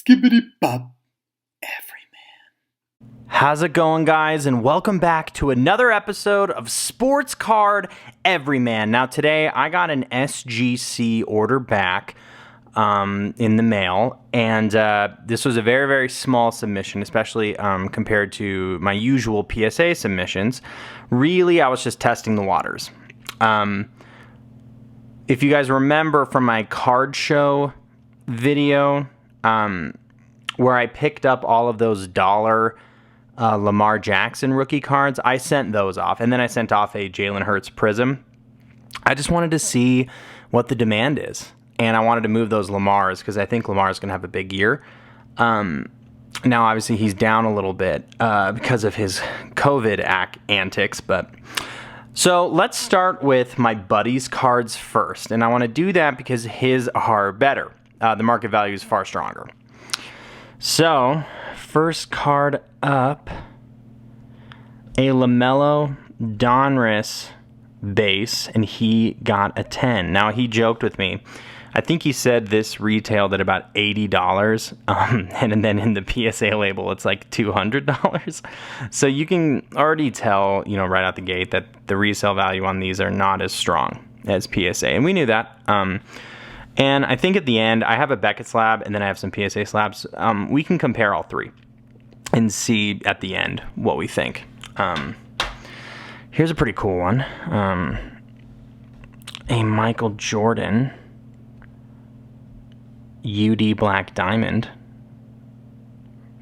Skibbity bop. How's it going, guys? And welcome back to another episode of Sports Card Everyman. Now, today I got an SGC order back in the mail, and this was a very, very small submission, especially compared to my usual PSA submissions. Really, I was just testing the waters. If you guys remember from my card show video, where I picked up all of those dollar Lamar Jackson rookie cards, I sent those off, and then I sent off a Jalen Hurts Prism. I just wanted to see what the demand is, and I wanted to move those Lamars because I think Lamar's going to have a big year. Now, obviously, he's down a little bit because of his COVID antics, but so let's start with my buddy's cards first, and I want to do that because his are better. The market value is far stronger. So, first card up, a LaMelo Donruss base, and he got a 10. Now, he joked with me. I think he said this retailed at about $80, and then in the PSA label, it's like $200. So you can already tell, right out the gate that the resale value on these are not as strong as PSA, and we knew that. And I think at the end, I have a Beckett slab, and then I have some PSA slabs. We can compare all three and see at the end what we think. Here's a pretty cool one. A Michael Jordan UD Black Diamond.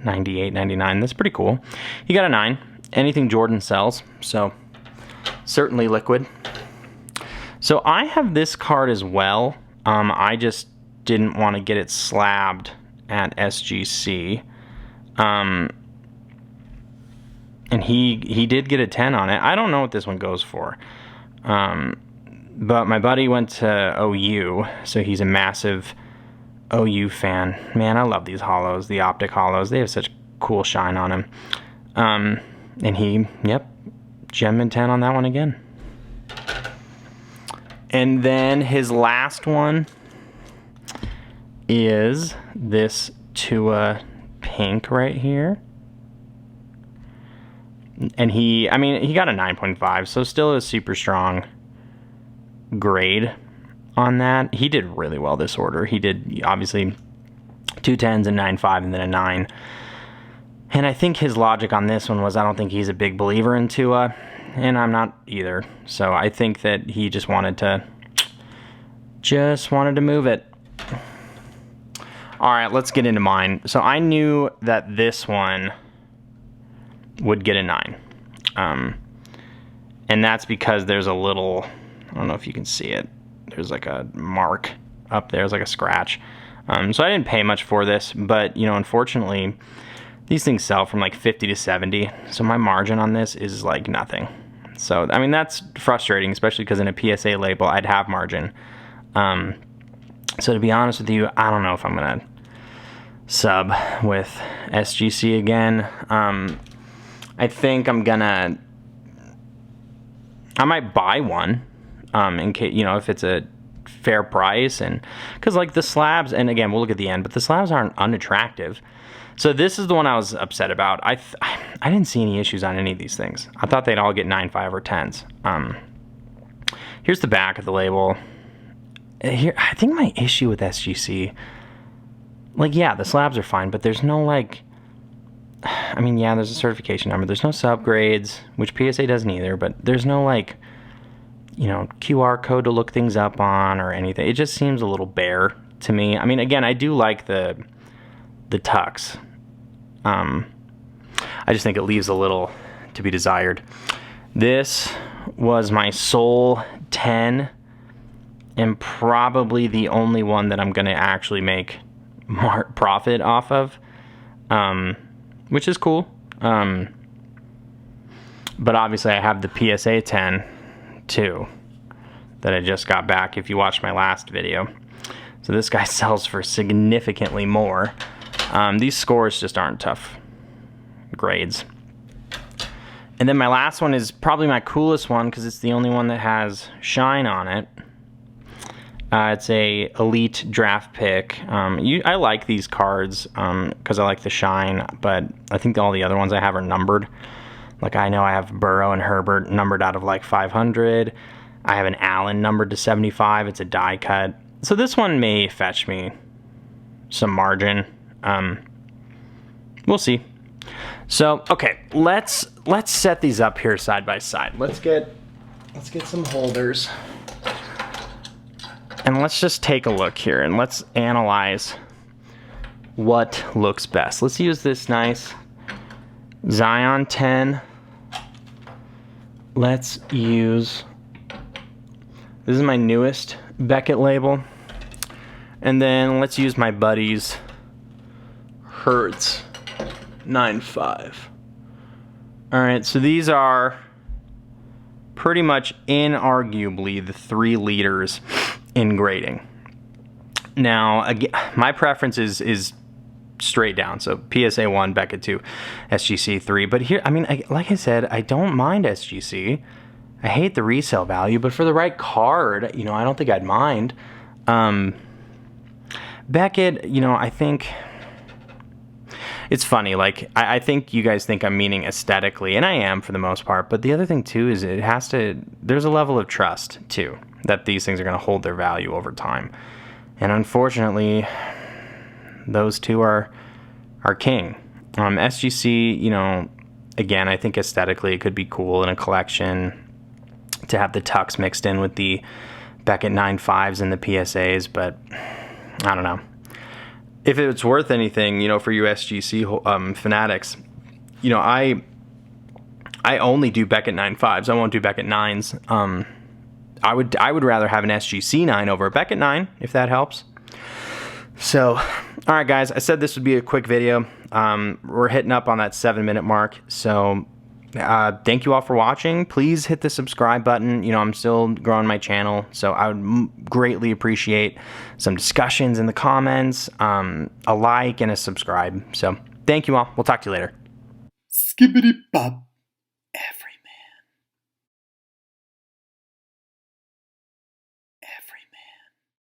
98, 99. That's pretty cool. He got a 9. Anything Jordan sells, so certainly liquid. So I have this card as well. I just didn't want to get it slabbed at SGC. And he did get a 10 on it. I don't know what this one goes for. But my buddy went to OU, so he's a massive OU fan. Man, I love these hollows, the optic hollows. They have such cool shine on them. And he, gem and 10 on that one again. And then his last one is this Tua pink right here. And he got a 9.5, so still a super strong grade on that. He did really well this order. He did, obviously, 2 10s and 9.5 and then a 9. And I think his logic on this one was I don't think he's a big believer in Tua. And I'm not either. So I think that he just wanted to move it. All right, let's get into mine. So I knew that this one would get a 9. And that's because there's a little, I don't know if you can see it. There's like a mark up there. There's like a scratch. So I didn't pay much for this, but unfortunately, these things sell from like 50 to 70. So my margin on this is like nothing. So, that's frustrating, especially because in a PSA label, I'd have margin. So to be honest with you, I don't know if I'm going to sub with SGC again. I think I might buy one, in case, if it's a fair price, and because like the slabs, and again, we'll look at the end, but the slabs aren't unattractive. So this is the one I was upset about. I didn't see any issues on any of these things. I thought they'd all get 9.5 or 10s. Here's the back of the label. Here, I think my issue with SGC, the slabs are fine, but there's no there's a certification number. There's no subgrades, which PSA doesn't either, but there's no QR code to look things up on or anything. It just seems a little bare to me. Again, I do like the tucks. I just think it leaves a little to be desired. This was my sole 10 and probably the only one that I'm going to actually make profit off of, which is cool. But obviously I have the PSA 10 too that I just got back if you watched my last video. So this guy sells for significantly more. These scores just aren't tough grades. And then my last one is probably my coolest one because it's the only one that has shine on it. It's a elite draft pick. I like these cards because I like the shine, but I think all the other ones I have are numbered. Like I know I have Burrow and Herbert numbered out of like 500. I have an Allen numbered to 75. It's a die cut. So this one may fetch me some margin. We'll see. So okay, let's set these up here side by side. Let's get some holders. And let's just take a look here and let's analyze what looks best. Let's use this nice Zion 10. Let's use, this is my newest Beckett label. And then let's use my buddy's Hertz 9.5. All right, so these are pretty much inarguably the 3 leaders in grading. Now, again, my preference is straight down. So PSA 1, Beckett 2, SGC 3. But here, I mean, like I said, I don't mind SGC. I hate the resale value, but for the right card, you know, I don't think I'd mind. Beckett, you know, I think it's funny. Like, I think you guys think I'm meaning aesthetically, and I am for the most part. But the other thing too is there's a level of trust too that these things are going to hold their value over time. And unfortunately, those two are king. SGC, you know, again, I think aesthetically it could be cool in a collection to have the Tux mixed in with the Beckett 9.5s and the PSAs, but I don't know. If it's worth anything, you know, for you SGC fanatics, you know, I only do Beckett 9.5s. I won't do Beckett 9s. I would rather have an SGC 9 over a Beckett 9, if that helps. So, all right, guys, I said this would be a quick video. We're hitting up on that 7-minute mark. So, thank you all for watching. Please hit the subscribe button. You know, I'm still growing my channel, so I would greatly appreciate some discussions in the comments, a like, and a subscribe. So, thank you all. We'll talk to you later. Skibbity pop.